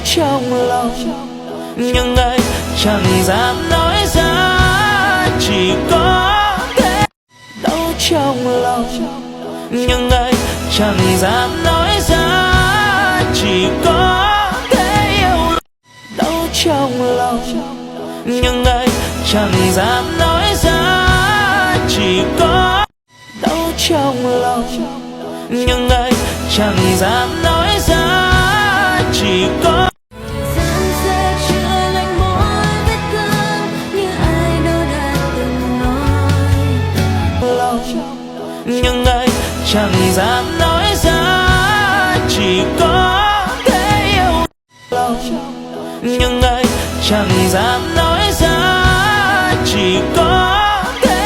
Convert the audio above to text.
trong lòng, nhưng ai chẳng dám nói ra. Chỉ có thể đau trong lòng, nhưng ai chẳng dám nói ra. Chỉ có thể yêu đau trong lòng, nhưng ai chẳng dám nói ra. Chỉ có đau trong lòng, nhưng ai chẳng dám nói ra. Chỉ có nhưng ai chẳng dám nói ra. Chỉ có thể yêu lòng, nhưng ai chẳng dám nói ra. Chỉ có